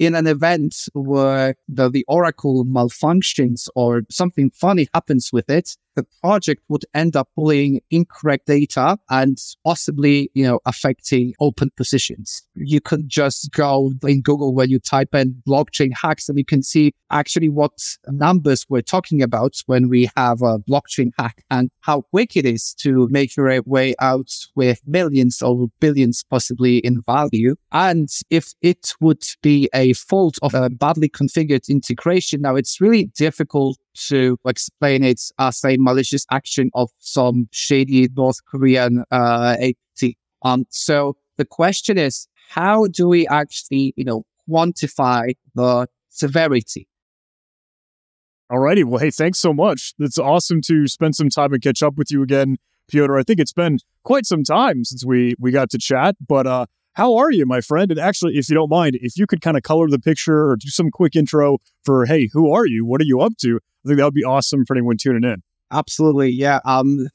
in an event where the Oracle malfunctions or something funny happens with it, the project would end up pulling incorrect data and possibly, affecting open positions. You could just go in Google where you type in blockchain hacks and you can see actually what numbers we're talking about when we have a blockchain hack and how quick it is to make your way out with millions or billions possibly in value. And if it would be a fault of a badly configured integration, now it's really difficult to explain it as a malicious action of some shady North Korean agency. So the question is, how do we actually, quantify the severity? Alrighty. Well, hey, thanks so much. It's awesome to spend some time and catch up with you again, Piotr. I think it's been quite some time since we got to chat, but how are you, my friend? And actually, if you don't mind, if you could kind of color the picture or do some quick intro for, hey, who are you? What are you up to? I think that would be awesome for anyone tuning in. Absolutely. Yeah.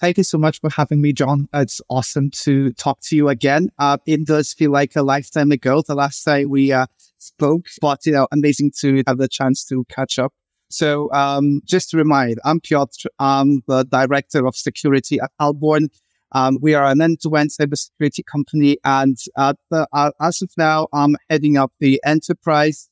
Thank you so much for having me, John. It's awesome to talk to you again. It does feel like a lifetime ago, the last time we spoke, but, amazing to have the chance to catch up. So just to remind, I'm Piotr. I'm the Director of Security at Halborn. We are an end-to-end cybersecurity company, and as of now, I'm heading up the enterprise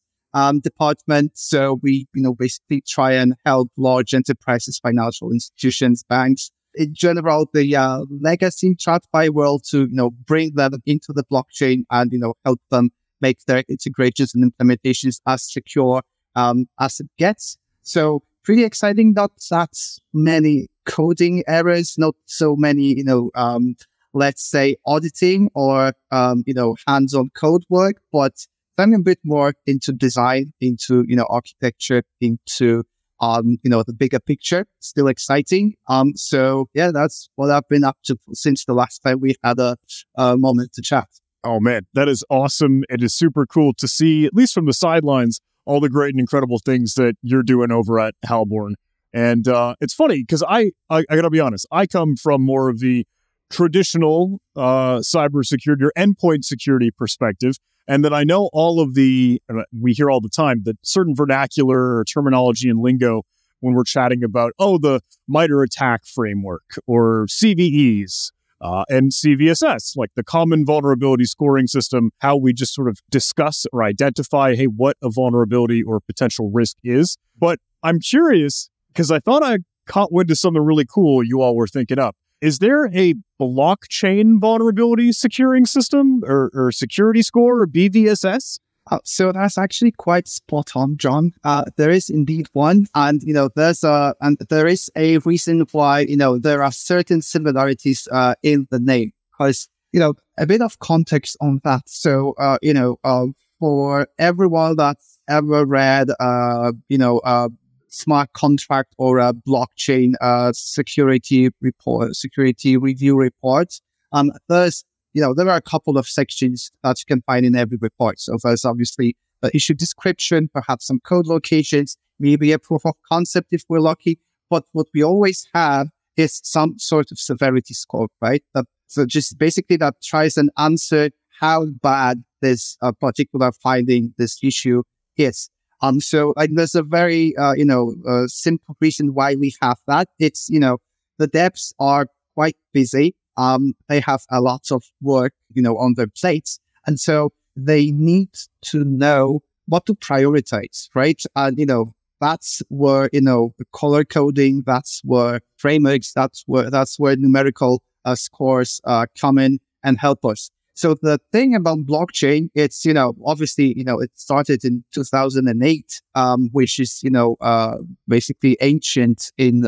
department. So we, basically try and help large enterprises, financial institutions, banks, in general, the legacy TradFi world to, bring them into the blockchain and, help them make their integrations and implementations as secure as it gets. So pretty exciting. Not that many coding errors, not so many, let's say auditing or, hands-on code work, but I'm a bit more into design, into, architecture, into, the bigger picture. Still exciting. So yeah, that's what I've been up to since the last time we had a moment to chat. Oh man, that is awesome. It is super cool to see, at least from the sidelines, all the great and incredible things that you're doing over at Halborn. And it's funny because I gotta be honest, I come from more of the traditional cybersecurity or endpoint security perspective. And then I know all of we hear all the time that certain vernacular or terminology and lingo when we're chatting about, the MITRE ATT&CK framework or CVEs and CVSS, like the common vulnerability scoring system, how we just sort of discuss or identify, hey, what a vulnerability or potential risk is. But I'm curious, because I thought I caught wind of something really cool you all were thinking up. Is there a blockchain vulnerability securing system or security score or BVSS? So that's actually quite spot on, John. There is indeed one, and there is a reason why there are certain similarities in the name, because a bit of context on that. So for everyone that's ever read smart contract or a blockchain security review report, there are a couple of sections that you can find in every report. So there's obviously the issue description, perhaps some code locations, maybe a proof of concept if we're lucky. But what we always have is some sort of severity score, right? So just basically that tries and answer how bad this particular finding, this issue is. So there's a very, simple reason why we have that. It's, the devs are quite busy. They have a lot of work, on their plates. And so they need to know what to prioritize, right? And, that's where, the color coding, that's where frameworks, that's where numerical scores come in and help us. So the thing about blockchain, it's, obviously, it started in 2008, which is, basically ancient in,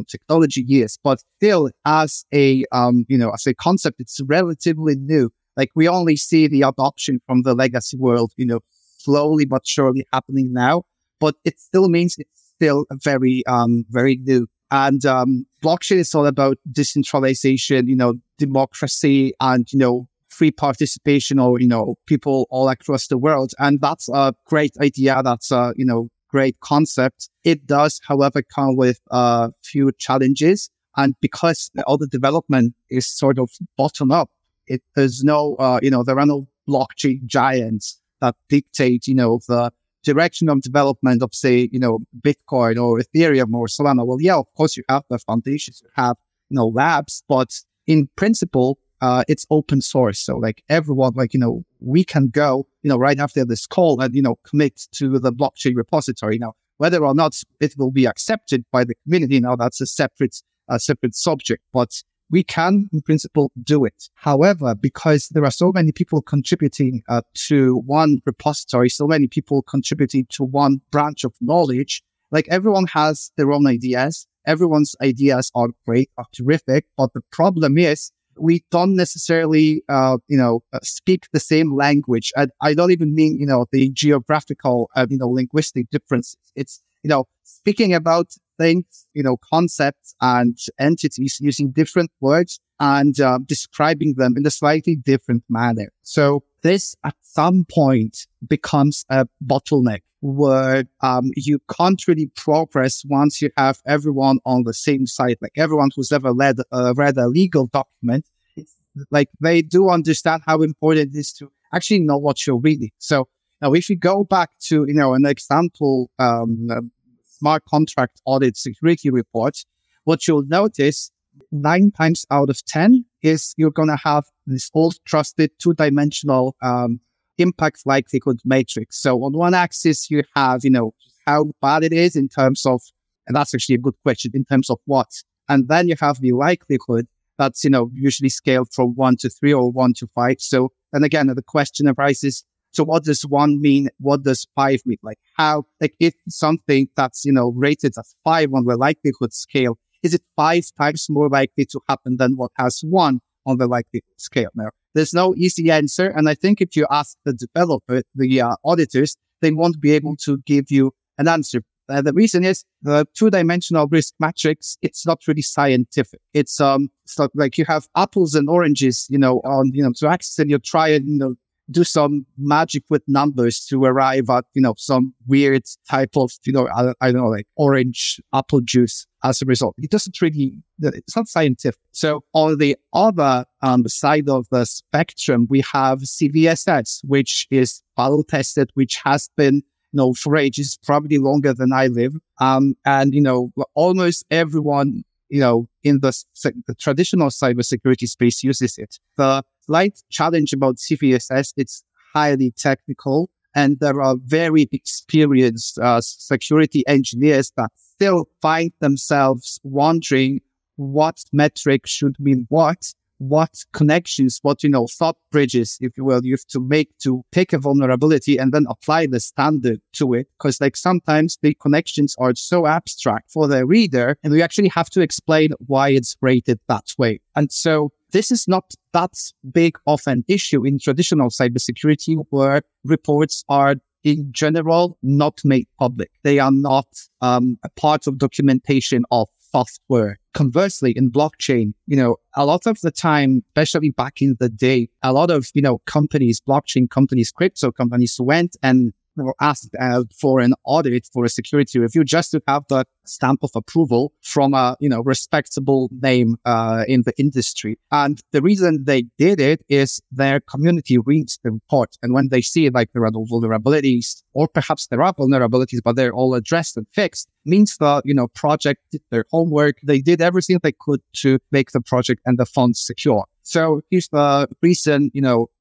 technology years, but still as a concept, it's relatively new. Like we only see the adoption from the legacy world, slowly but surely happening now, but it still means it's still very, very new. And, blockchain is all about decentralization, democracy and, free participation or, people all across the world. And that's a great idea. That's a, great concept. It does, however, come with a few challenges. And because all the development is sort of bottom up, there's no, there are no blockchain giants that dictate, the direction of development of, say, Bitcoin or Ethereum or Solana. Well, yeah, of course you have the foundations, you have, labs, but in principle, it's open source. So like everyone, we can go, right after this call and, commit to the blockchain repository. Now, whether or not it will be accepted by the community, now that's a separate subject, but we can, in principle, do it. However, because there are so many people contributing to one repository, so many people contributing to one branch of knowledge, like everyone has their own ideas. Everyone's ideas are great, are terrific. But the problem is we don't necessarily, speak the same language. And I don't even mean, the geographical, linguistic differences. It's, speaking about things, concepts and entities using different words and describing them in a slightly different manner. So this at some point becomes a bottleneck where you can't really progress once you have everyone on the same side. Like everyone who's ever read a legal document, it's like they do understand how important it is to actually know what you're reading. So now if you go back to, an example, smart contract audit security report, what you'll notice 9 times out of 10 is you're going to have this old trusted two-dimensional impact likelihood matrix. So on one axis, you have, how bad it is in terms of, and that's actually a good question, in terms of what? And then you have the likelihood that's, usually scaled from 1 to 3 or 1 to 5. So, and again, the question arises, so what does 1 mean? What does 5 mean? Like how, if something that's, rated as 5 on the likelihood scale, is it 5 times more likely to happen than what has 1 on the likelihood scale? Now, there's no easy answer. And I think if you ask the developer, the auditors, they won't be able to give you an answer. The reason is the two-dimensional risk matrix, it's not really scientific. It's not like you have apples and oranges, on, to access, and you try and, do some magic with numbers to arrive at, some weird type of, I don't know, like orange apple juice as a result. It doesn't really, it's not scientific. So on the other side of the spectrum, we have CVSS, which is battle tested, which has been, for ages, probably longer than I live. And, almost everyone, in the traditional cybersecurity space uses it. The slight challenge about CVSS, it's highly technical, and there are very experienced security engineers that still find themselves wondering what metric should mean what connections, what, thought bridges, if you will, you have to make to pick a vulnerability and then apply the standard to it. Because sometimes the connections are so abstract for the reader, and we actually have to explain why it's rated that way. And so this is not that big of an issue in traditional cybersecurity, where reports are in general not made public. They are not a part of documentation of software. Conversely, in blockchain, a lot of the time, especially back in the day, a lot of, companies, blockchain companies, crypto companies went and were asked for an audit, for a security review, just to have the stamp of approval from a, respectable name in the industry. And the reason they did it is their community reads the report. And when they see there are no vulnerabilities, or perhaps there are vulnerabilities, but they're all addressed and fixed, means the, project did their homework. They did everything they could to make the project and the funds secure. So here's the reason,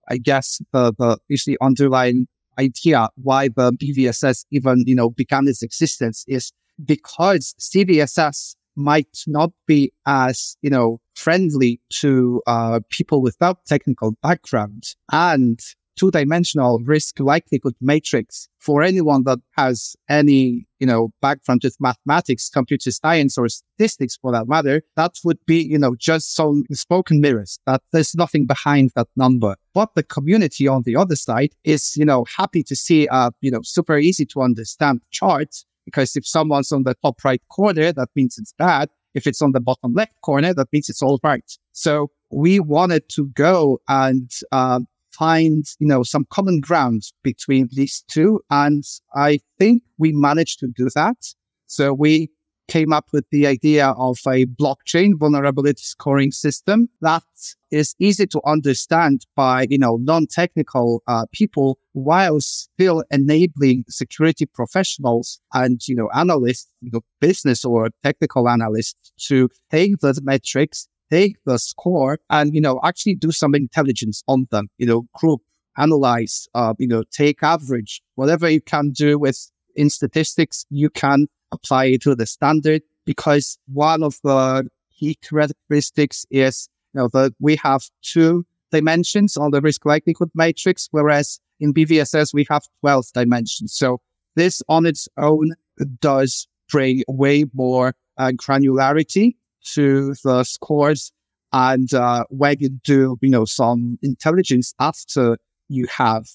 I guess the usually underlying idea why the BVSS even, began its existence is because CVSS might not be as, friendly to people without technical background, and two-dimensional risk likelihood matrix for anyone that has any, background with mathematics, computer science, or statistics for that matter, that would be, just some spoken mirrors, that there's nothing behind that number. But the community on the other side is, happy to see, super easy to understand charts, because if someone's on the top right corner, that means it's bad. If it's on the bottom left corner, that means it's all right. So we wanted to go and, find, some common ground between these two. And I think we managed to do that. So we came up with the idea of a blockchain vulnerability scoring system that is easy to understand by, non-technical people, while still enabling security professionals and, analysts, business or technical analysts to take those metrics, take the score and, actually do some intelligence on them, group, analyze, take average, whatever you can do in statistics, you can apply it to the standard, because one of the key characteristics is, that we have 2 dimensions on the risk likelihood matrix, whereas in BVSS, we have 12 dimensions. So this on its own does bring way more granularity to the scores. And when you do, some intelligence after you have,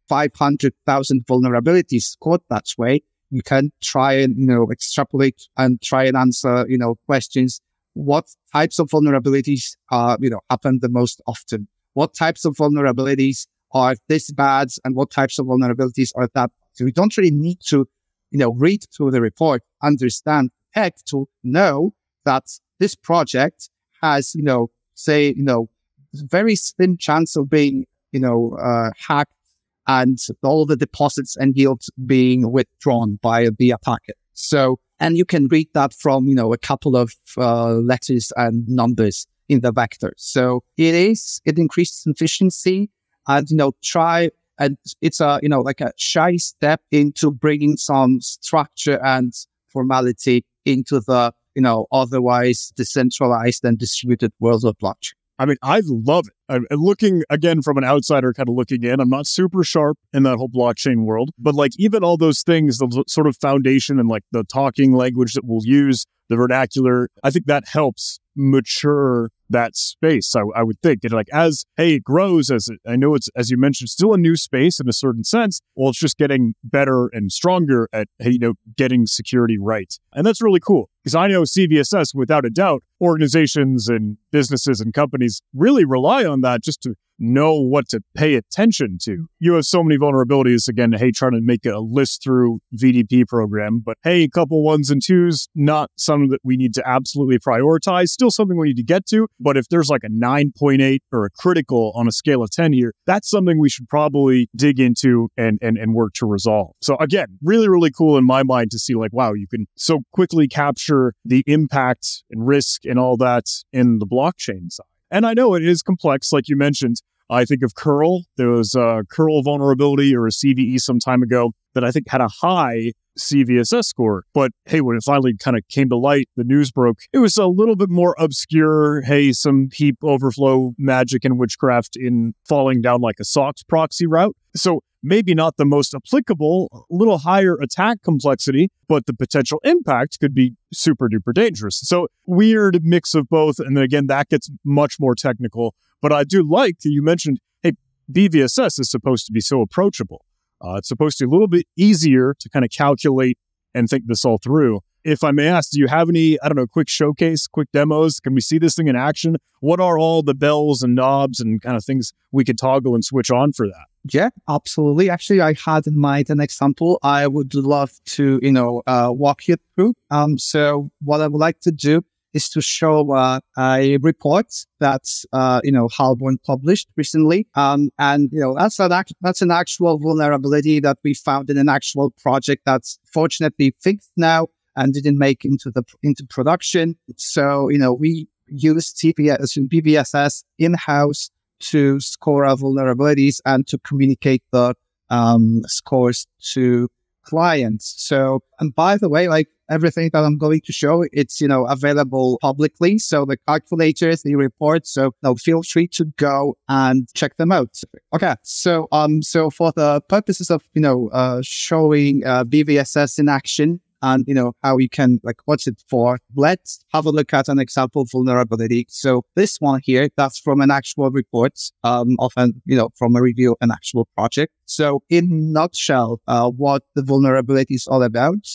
500,000 vulnerabilities scored that way, you can try and, extrapolate and try and answer, questions. What types of vulnerabilities happen the most often? What types of vulnerabilities are this bad and what types of vulnerabilities are that? So we don't really need to, read through the report, understand tech to know that this project has, very slim chance of being, hacked and all the deposits and yields being withdrawn by the attacker. So, and you can read that from, a couple of letters and numbers in the vector. So it increases efficiency and, and it's like a shy step into bringing some structure and formality into the, otherwise decentralized and distributed world of blockchain. I mean, I love it. I'm looking, again, from an outsider kind of looking in. I'm not super sharp in that whole blockchain world, but like even all those things, the sort of foundation and like the talking language that we'll use, the vernacular, I think that helps mature that space, I would think. And like it grows, I know it's, as you mentioned, still a new space in a certain sense. Well, it's just getting better and stronger at, getting security right. And that's really cool because I know CVSS, without a doubt, organizations and businesses and companies really rely on that just to know what to pay attention to. You have so many vulnerabilities, again, trying to make a list through VDP program, but a couple 1s and 2s, not something that we need to absolutely prioritize, still something we need to get to. But if there's like a 9.8 or a critical on a scale of 10 here, that's something we should probably dig into and work to resolve. So again, really, really cool in my mind to see like, wow, you can so quickly capture the impact and risk and all that in the blockchain side. And I know it is complex, like you mentioned. I think of curl. There was a curl vulnerability or a CVE some time ago that I think had a high CVSS score. But when it finally kind of came to light, the news broke, it was a little bit more obscure. Some heap overflow magic and witchcraft in falling down like a SOX proxy route. So maybe not the most applicable, a little higher attack complexity, but the potential impact could be super duper dangerous. So weird mix of both. And then again, that gets much more technical. But I do like that you mentioned, BVSS is supposed to be so approachable. It's supposed to be a little bit easier to kind of calculate and think this all through. If I may ask, do you have any, quick showcase, quick demos? Can we see this thing in action? What are all the bells and knobs and kind of things we could toggle and switch on for that? Yeah, absolutely. Actually, I had in mind an example I would love to, walk you through. So what I would like to do is to show a report that Halborn published recently, and that's an actual vulnerability that we found in an actual project that's fortunately fixed now and didn't make into production. So we used BVSS in-house to score our vulnerabilities and to communicate the scores to clients. So, and by the way, like everything that I'm going to show, it's, available publicly. So the calculators, the reports, so feel free to go and check them out. Okay. So, for the purposes of, showing, BVSS in action and, how you can, what's it for? Let's have a look at an example vulnerability. So this one here, that's from an actual report, from a review of an actual project. So in a nutshell, what the vulnerability is all about,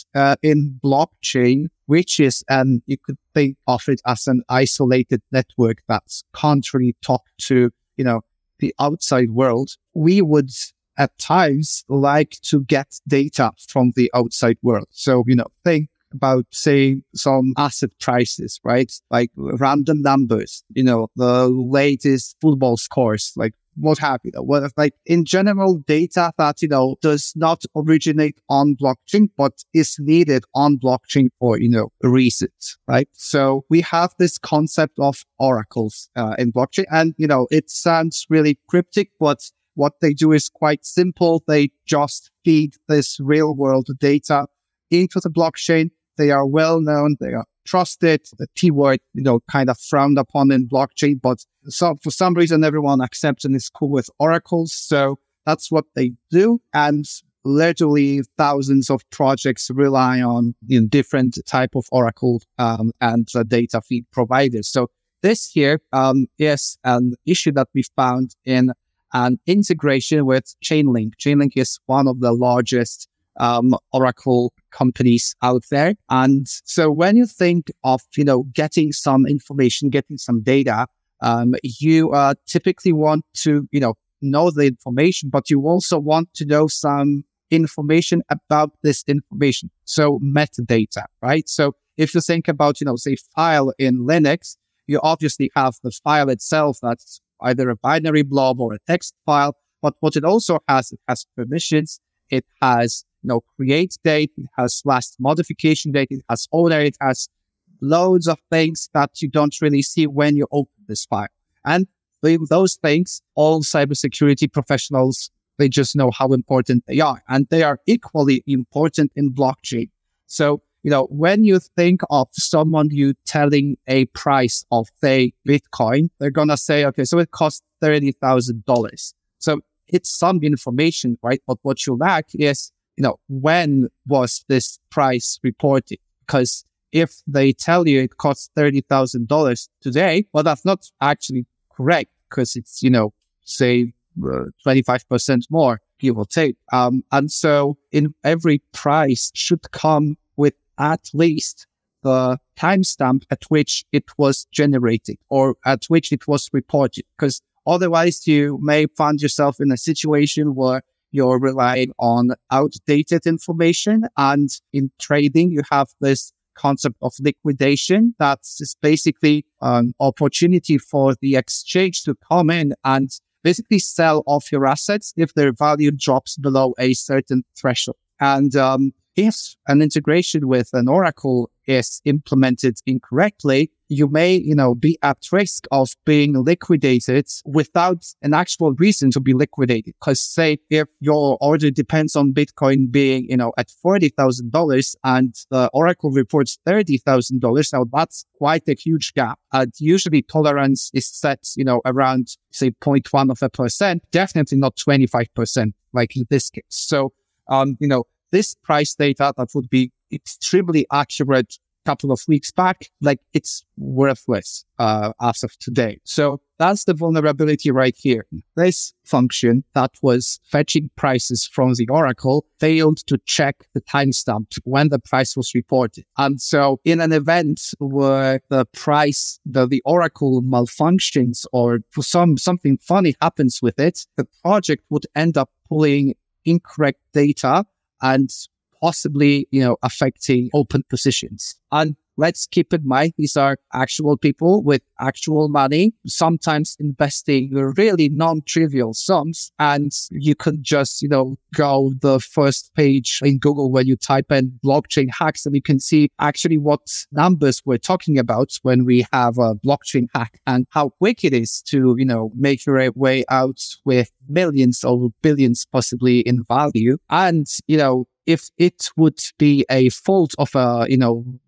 in blockchain, which is, and you could think of it as an isolated network that can't really talk to, the outside world, we would at times like to get data from the outside world. So, think about, say, some asset prices, right? Like random numbers, the latest football scores, like what have you, like in general data that, does not originate on blockchain, but is needed on blockchain for, reasons, right? So we have this concept of oracles in blockchain, and, it sounds really cryptic, but what they do is quite simple. They just feed this real world data into the blockchain. They are well known. They are trusted. The T word, kind of frowned upon in blockchain, but for some reason, everyone accepts and is cool with oracles. So that's what they do. And literally thousands of projects rely on different type of oracle and data feed providers. So this here is an issue that we found in an integration with Chainlink. Chainlink is one of the largest Oracle companies out there. And so when you think of, getting some information, getting some data, you typically want to, know the information, but you also want to know some information about this information. So metadata, right? So if you think about, say file in Linux, you obviously have the file itself that's either a binary blob or a text file, but what it also has, it has permissions, it has create date, it has last modification date, it has owner, it has loads of things that you don't really see when you open this file. And those things, all cybersecurity professionals, they just know how important they are. And they are equally important in blockchain. So, when you think of someone you telling a price of, say, Bitcoin, they're going to say, okay, so it costs $30,000. So it's some information, right? But what you lack is, when was this price reported? Because if they tell you it costs $30,000 today, well, that's not actually correct because it's, say 25% more, give or take. And so in every price should come with at least the timestamp at which it was generated or at which it was reported. Because otherwise you may find yourself in a situation where you're relying on outdated information. And in trading, you have this concept of liquidation. That's basically an opportunity for the exchange to come in and basically sell off your assets if their value drops below a certain threshold. And if an integration with an oracle is implemented incorrectly, you may, be at risk of being liquidated without an actual reason to be liquidated. Because say if your order depends on Bitcoin being, at $40,000 and the oracle reports $30,000, now that's quite a huge gap. Usually tolerance is set, around say 0.1%, definitely not 25% like in this case. So, this price data that would be extremely accurate a couple of weeks back, like it's worthless as of today. So that's the vulnerability right here. This function that was fetching prices from the oracle failed to check the timestamp when the price was reported. And so in an event where the price, the oracle malfunctions or something funny happens with it, the project would end up pulling incorrect data and possibly, affecting open positions. And let's keep in mind, these are actual people with actual money, sometimes investing really non-trivial sums. And you can just, go the first page in Google when you type in blockchain hacks, and you can see actually what numbers we're talking about when we have a blockchain hack and how quick it is to, make your way out with millions or billions possibly in value. And, if it would be a fault of a,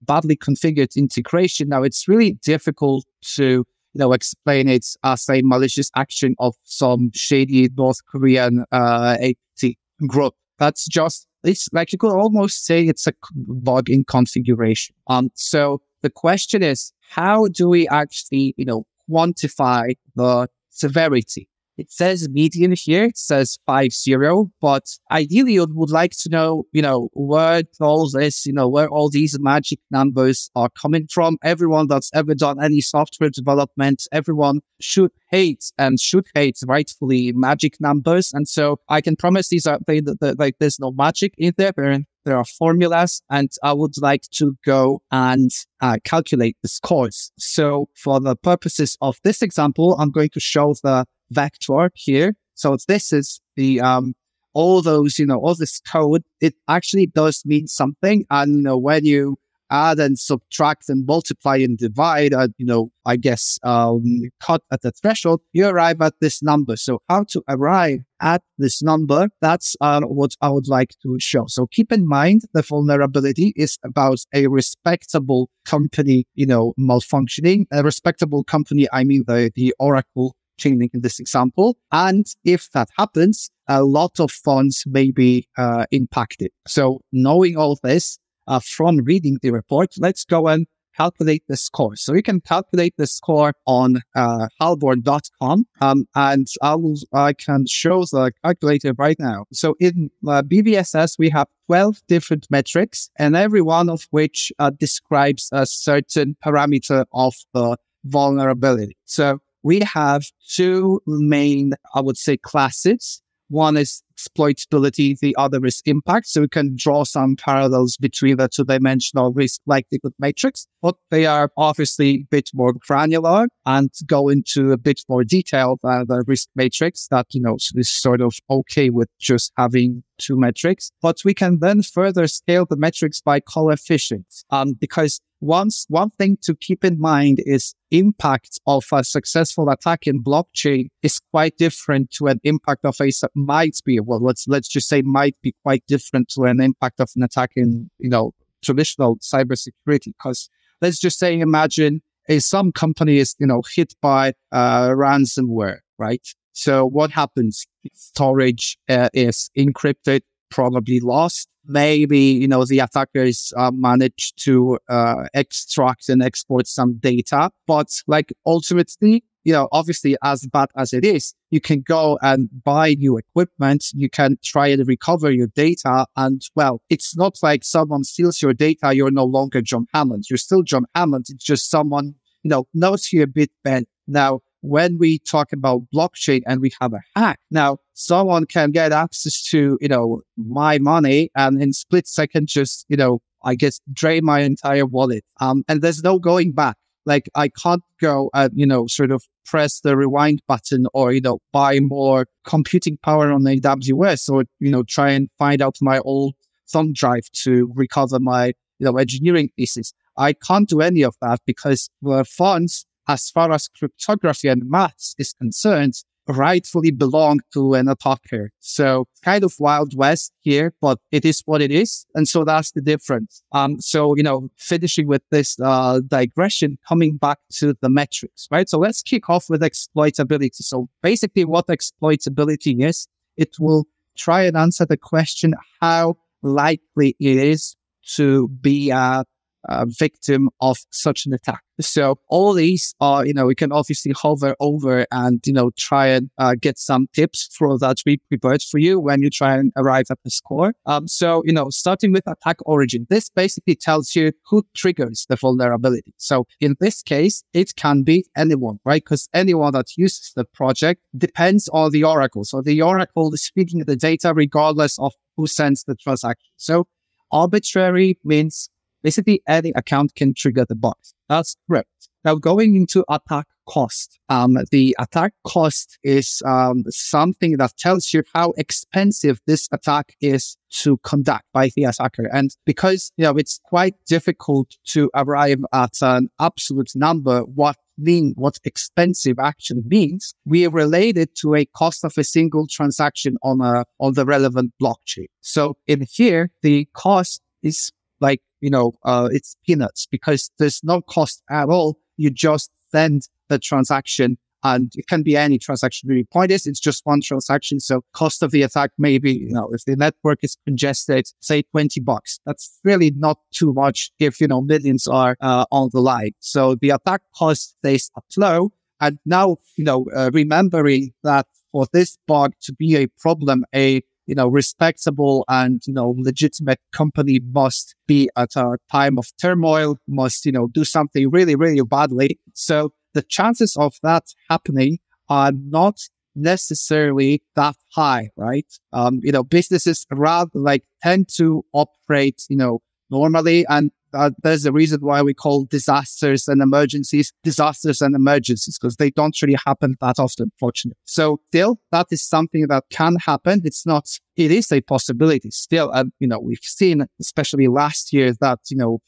badly configured integration, now it's really difficult to, explain it as a malicious action of some shady North Korean APT group. That's just, it's like you could almost say it's a bug in configuration. So the question is, how do we actually, quantify the severity? It says median here, it says 50, but ideally you would like to know, where all this, where all these magic numbers are coming from. Everyone that's ever done any software development, everyone should hate rightfully magic numbers. And so I can promise these are, like there's no magic in there. They're there are formulas, and I would like to go and calculate the scores. So for the purposes of this example, I'm going to show the vector here. So this is the all those, all this code. It actually does mean something. And, when you add and subtract and multiply and divide, I guess, cut at the threshold, you arrive at this number. So how to arrive at this number, that's what I would like to show. So keep in mind, the vulnerability is about a respectable company, malfunctioning. A respectable company, I mean the Oracle chaining in this example. And if that happens, a lot of funds may be impacted. So knowing all this, from reading the report, let's go and calculate the score. So you can calculate the score on halborn.com, and I can show the calculator right now. So in BVSS, we have 12 different metrics, and every one of which describes a certain parameter of the vulnerability. So we have two main, I would say, classes. One is exploitability, the other is impact. So we can draw some parallels between the two-dimensional risk likelihood matrix, but they are obviously a bit more granular and go into a bit more detail than the risk matrix that, is sort of okay with just having two metrics. But we can then further scale the metrics by coefficients, because one thing to keep in mind is impact of a successful attack in blockchain is quite different to an impact of let's just say might be quite different to an impact of an attack in, traditional cybersecurity. Because let's just say, imagine some company is, hit by ransomware, right? So what happens? Storage is encrypted, probably lost. Maybe, the attackers managed to extract and export some data. But ultimately, obviously, as bad as it is, you can go and buy new equipment. You can try and recover your data. And it's not like someone steals your data. You're no longer John Hammond. You're still John Hammond. It's just someone, knows you a bit better. Now, when we talk about blockchain and we have a hack, now someone can get access to, my money and in split second just, I guess, drain my entire wallet. And there's no going back. I can't go and, sort of press the rewind button or, buy more computing power on AWS or, try and find out my old thumb drive to recover my, engineering thesis. I can't do any of that because the funds, as far as cryptography and maths is concerned, rightfully belong to an attacker. So kind of Wild West here, but it is what it is. And so that's the difference. So, finishing with this digression, coming back to the metrics, right? So let's kick off with exploitability. So basically what exploitability is, it will try and answer the question how likely it is to be a victim of such an attack. So all these are, we can obviously hover over and, try and get some tips for that we prepared for you when you try and arrive at the score. So, starting with attack origin, this basically tells you who triggers the vulnerability. So in this case, it can be anyone, right? Because anyone that uses the project depends on the Oracle. So the Oracle is feeding the data regardless of who sends the transaction. So arbitrary means basically any account can trigger the box. That's correct. Now going into attack cost. The attack cost is something that tells you how expensive this attack is to conduct by the attacker. And because, it's quite difficult to arrive at an absolute number, what expensive actually means, we relate it to a cost of a single transaction on the relevant blockchain. So in here, the cost is it's peanuts because there's no cost at all. You just send the transaction and it can be any transaction. The point is, it's just one transaction. So cost of the attack, maybe, if the network is congested, say $20. That's really not too much if, millions are on the line. So the attack cost stays up low. And now, remembering that for this bug to be a problem, a respectable and, legitimate company must be at a time of turmoil, must, do something really, really badly. So the chances of that happening are not necessarily that high, right? Businesses rather tend to operate, normally, and there's a reason why we call disasters and emergencies, because they don't really happen that often, fortunately. So still, that is something that can happen. It is a possibility still. And, we've seen, especially last year, that,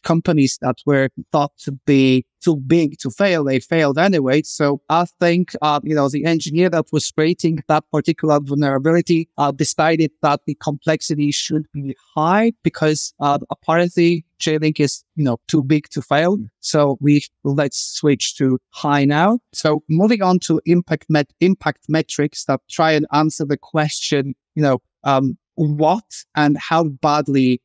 companies that were thought to be too big to fail, they failed anyway. So I think, the engineer that was creating that particular vulnerability decided that the complexity should be high because apparently J-Link is, too big to fail. So let's switch to high now. So moving on to impact metrics that try and answer the question, what and how badly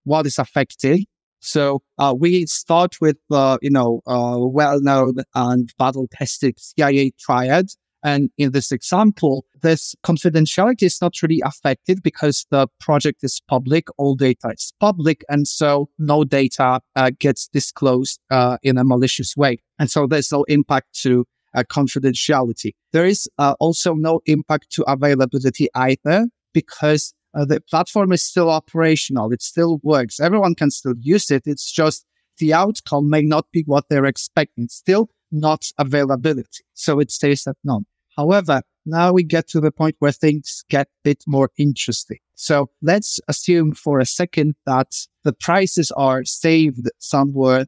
what is affected. So we start with well-known and battle-tested CIA triad. And in this example, this confidentiality is not really affected because the project is public, all data is public, and so no data gets disclosed in a malicious way. And so there's no impact to confidentiality. There is also no impact to availability either because the platform is still operational. It still works. Everyone can still use it. It's just the outcome may not be what they're expecting. Still not availability. So it stays at none. However, now we get to the point where things get a bit more interesting. So let's assume for a second that the prices are saved somewhere,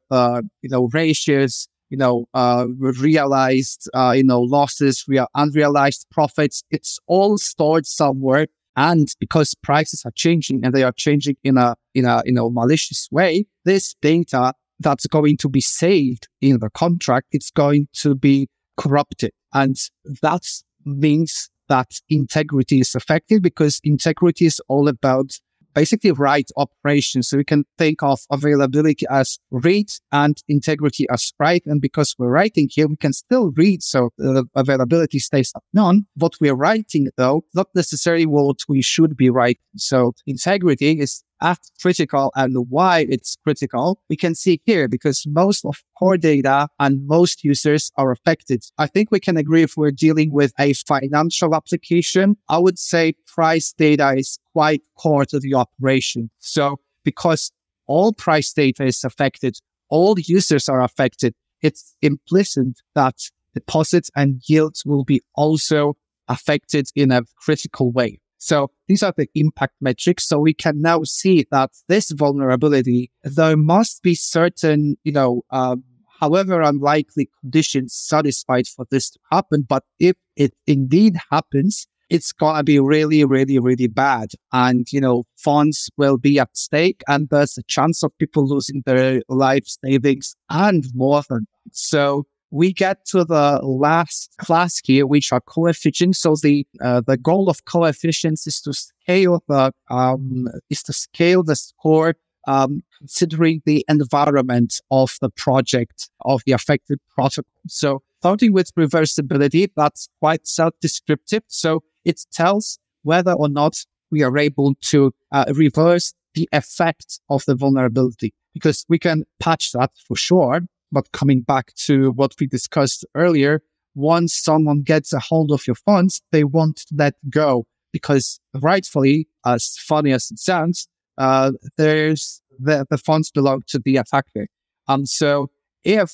ratios, realized, losses, unrealized profits. It's all stored somewhere. And because prices are changing and they are changing in a malicious way, this data that's going to be saved in the contract, it's going to be corrupted. And that means that integrity is affected because integrity is all about basically write operations. So we can think of availability as read and integrity as write. And because we're writing here, we can still read. So availability stays at none. What we're writing, though, not necessarily what we should be writing. So integrity is as critical, and why it's critical, we can see here because most of core data and most users are affected. I think we can agree if we're dealing with a financial application, I would say price data is quite core to the operation. So because all price data is affected, all users are affected, it's implicit that deposits and yields will be also affected in a critical way. So these are the impact metrics. So we can now see that this vulnerability, there must be certain, however unlikely conditions satisfied for this to happen. But if it indeed happens, it's going to be really, really, really bad. And, funds will be at stake and there's a chance of people losing their life savings and more than that. So we get to the last class here, which are coefficients. So the goal of coefficients is to scale the score, considering the environment of the project of the affected protocol. So starting with reversibility, that's quite self-descriptive. So it tells whether or not we are able to reverse the effect of the vulnerability, because we can patch that for sure. But coming back to what we discussed earlier, once someone gets a hold of your funds, they won't let go because rightfully, as funny as it sounds, there's the funds belong to the attacker. So if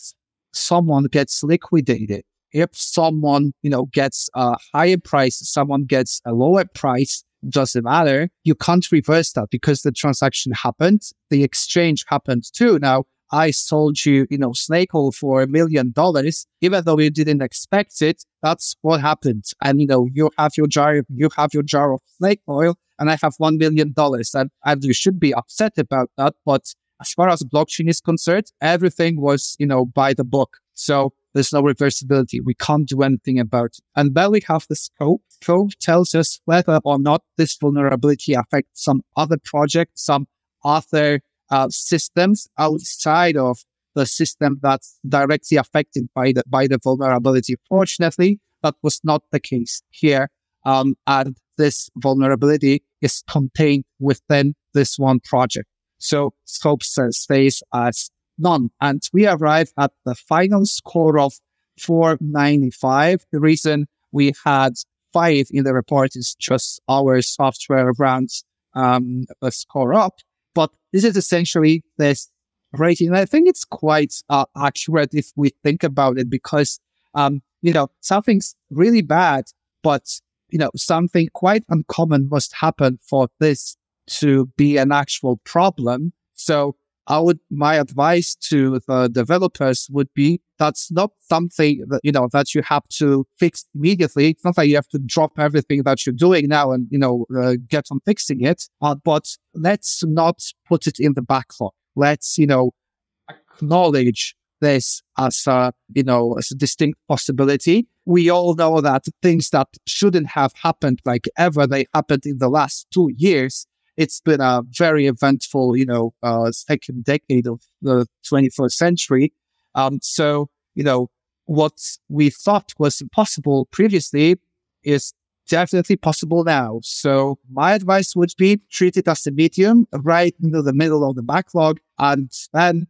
someone gets liquidated, if someone, gets a higher price, someone gets a lower price, doesn't matter. You can't reverse that because the transaction happened. The exchange happened too. Now, I sold you, snake oil for $1 million, even though you didn't expect it. That's what happened. And, you have your jar of snake oil and I have $1 million. And you should be upset about that. But as far as blockchain is concerned, everything was, by the book. So there's no reversibility. We can't do anything about it. And then we have the scope. Scope tells us whether or not this vulnerability affects some other project, some other systems outside of the system that's directly affected by the vulnerability. Fortunately, that was not the case here. And this vulnerability is contained within this one project. So scope stays as none. And we arrive at the final score of 495. The reason we had 5 in the report. It's just our software runs a score up. But this is essentially this rating. And I think it's quite accurate if we think about it, because, something's really bad, but, something quite uncommon must happen for this to be an actual problem. So my advice to the developers would be, that's not something that, that you have to fix immediately. It's not that you have to drop everything that you're doing now and, get on fixing it. But let's not put it in the backlog. Let's, acknowledge this as a distinct possibility. We all know that things that shouldn't have happened, like ever, they happened in the last 2 years. It's been a very eventful, second decade of the 21st century. So, what we thought was impossible previously is definitely possible now. So my advice would be, treat it as a medium right into the middle of the backlog. And then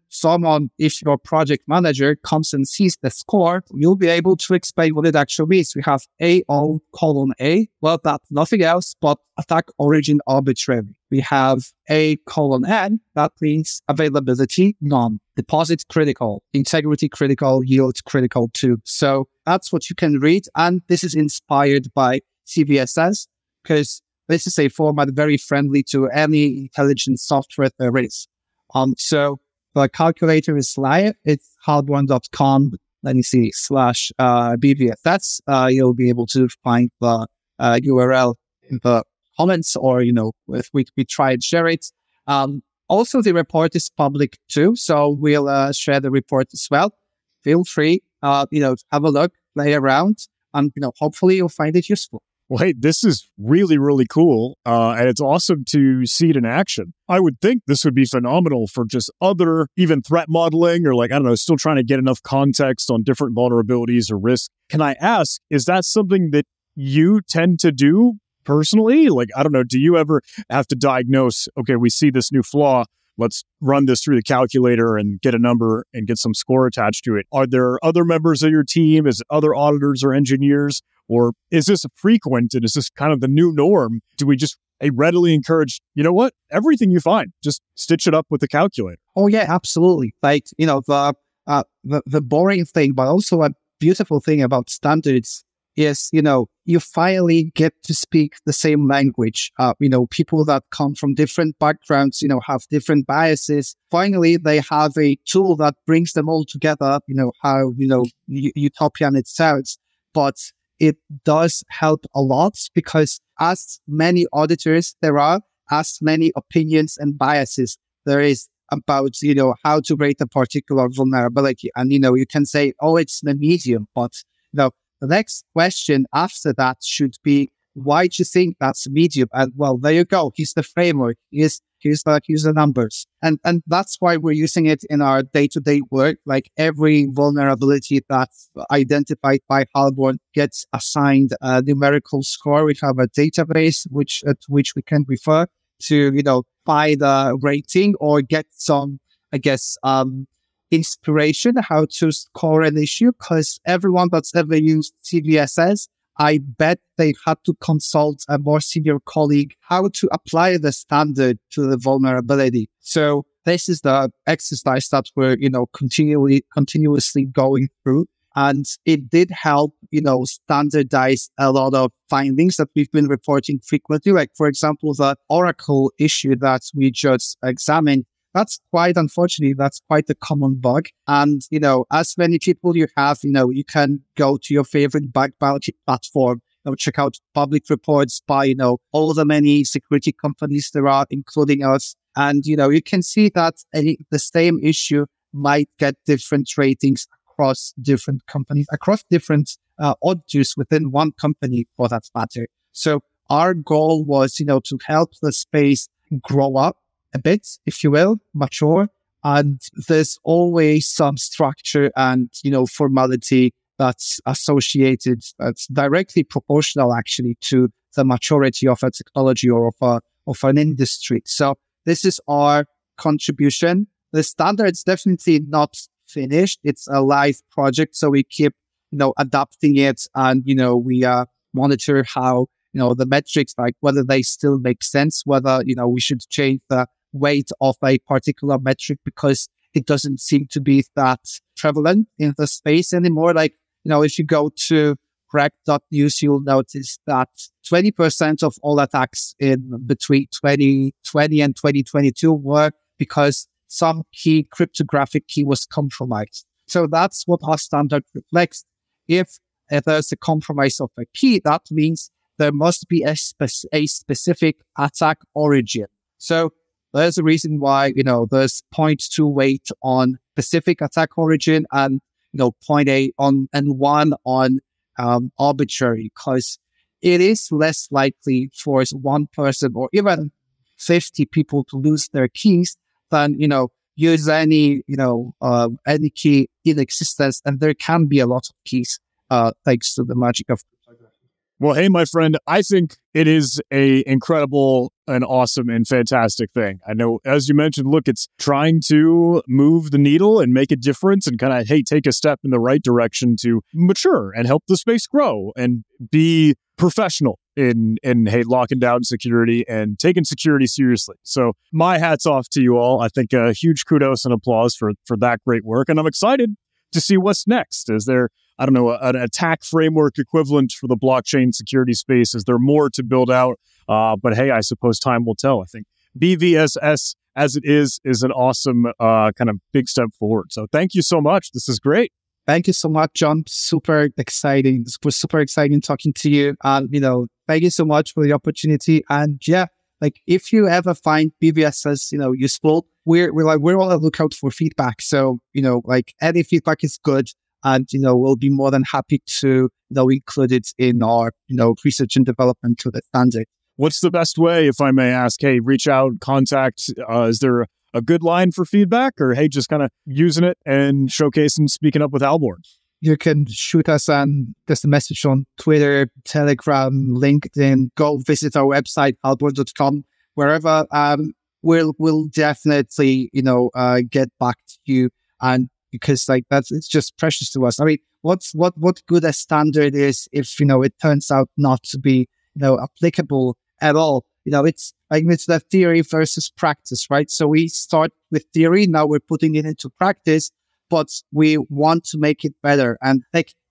if your project manager comes and sees the score, you'll be able to explain what it actually means. We have A:(A). Well, that's nothing else but attack origin arbitrary. We have A:(N). That means availability none, deposit critical, integrity critical, yield critical too. So that's what you can read. And this is inspired by CVSS, because this is a format very friendly to any intelligent software there is. So the calculator is live. It's halborn.com. Let me see, /BVSS. You'll be able to find the URL in the comments, or, if we try and share it. Also, the report is public too. So we'll share the report as well. Feel free, have a look, play around, and, hopefully you'll find it useful. Well, hey, this is really, really cool. And it's awesome to see it in action. I would think this would be phenomenal for just other, even threat modeling, or still trying to get enough context on different vulnerabilities or risks. Can I ask, is that something that you tend to do personally? Do you ever have to diagnose, okay, we see this new flaw, let's run this through the calculator and get a number and get some score attached to it? Are there other members of your team? Is it other auditors or engineers? Or is this frequent, and is this kind of the new norm? Do we just readily encourage, everything you find, just stitch it up with the calculator? Oh, yeah, absolutely. The boring thing, but also a beautiful thing about standards is, you finally get to speak the same language. People that come from different backgrounds, have different biases. Finally, they have a tool that brings them all together, how, utopian it sounds. But it does help a lot, because as many auditors there are, as many opinions and biases there is about, how to rate a particular vulnerability. And, you can say, oh, it's the medium. But, the next question after that should be, why do you think that's a medium? And well, there you go. Here's the framework. Here's the numbers. And that's why we're using it in our day-to-day work. Like every vulnerability that's identified by Halborn gets assigned a numerical score. We have a database to which we can refer to, find a rating or get some, inspiration how to score an issue. Because everyone that's ever used CVSS, I bet they had to consult a more senior colleague how to apply the standard to the vulnerability. So this is the exercise that we're, continuously going through. And it did help, standardize a lot of findings that we've been reporting frequently. Like, for example, the Oracle issue that we just examined. That's quite unfortunately, that's quite a common bug. And, as many people you have, you can go to your favorite bug bounty platform, check out public reports by, all the many security companies there are, including us. And, you can see that the same issue might get different ratings across different companies, across different auditors within one company for that matter. So our goal was, to help the space grow up a bit, if you will, mature. And there's always some structure and, formality that's associated, that's directly proportional actually to the maturity of a technology or of an industry. So this is our contribution. The standard's definitely not finished. It's a live project. So we keep, adapting it, and we monitor how the metrics, like whether they still make sense, whether we should change the weight of a particular metric because it doesn't seem to be that prevalent in the space anymore. Like if you go to rec.news, you'll notice that 20% of all attacks in between 2020 and 2022 were because some key cryptographic key was compromised. So that's what our standard reflects. If there's a compromise of a key, that means there must be a specific attack origin. So there's a reason why, there's 0.2 weight on specific attack origin and, 0.8 on and 1 on arbitrary, because it is less likely for one person or even 50 people to lose their keys than, use any key in existence. And there can be a lot of keys, thanks to the magic of cryptography. Well, hey, my friend, I think it is a incredible and awesome and fantastic thing. I know, as you mentioned, look, it's trying to move the needle and make a difference and kind of, take a step in the right direction to mature and help the space grow and be professional in locking down security and taking security seriously. So my hat's off to you all. I think a huge kudos and applause for that great work. And I'm excited to see what's next. Is there, I don't know, an attack framework equivalent for the blockchain security space? Is there more to build out? But hey, I suppose time will tell. I think BVSS as it is an awesome kind of big step forward. So thank you so much. This is great. Thank you so much, John. Super exciting. It was super exciting talking to you. And, thank you so much for the opportunity. And yeah, like if you ever find BVSS, useful, we're on the lookout for feedback. So, any feedback is good. And, we'll be more than happy to, include it in our, research and development to the standard. What's the best way, if I may ask? Hey, reach out, contact. Is there a good line for feedback, or hey, just kind of using it and showcasing, speaking up with Halborn? You can shoot us just a message on Twitter, Telegram, LinkedIn. Go visit our website, halborn.com, wherever. We'll definitely, get back to you. And because it's just precious to us. I mean, what good a standard is if, it turns out not to be, applicable at all. It's the theory versus practice, right? So we start with theory. Now we're putting it into practice, but we want to make it better. And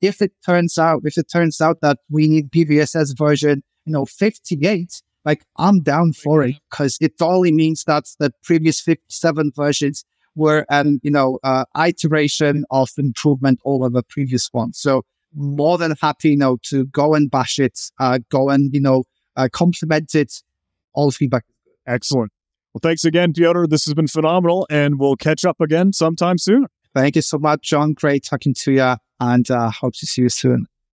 if it turns out that we need BVSS version, 58, I'm down for it, because it only means that the previous 57 versions were an iteration of improvement over the previous one. So more than happy to go and bash it, go and compliment it. All feedback. Excellent. Well, thanks again, Piotr. This has been phenomenal, and we'll catch up again sometime soon. Thank you so much, John. Great talking to you, and hope to see you soon.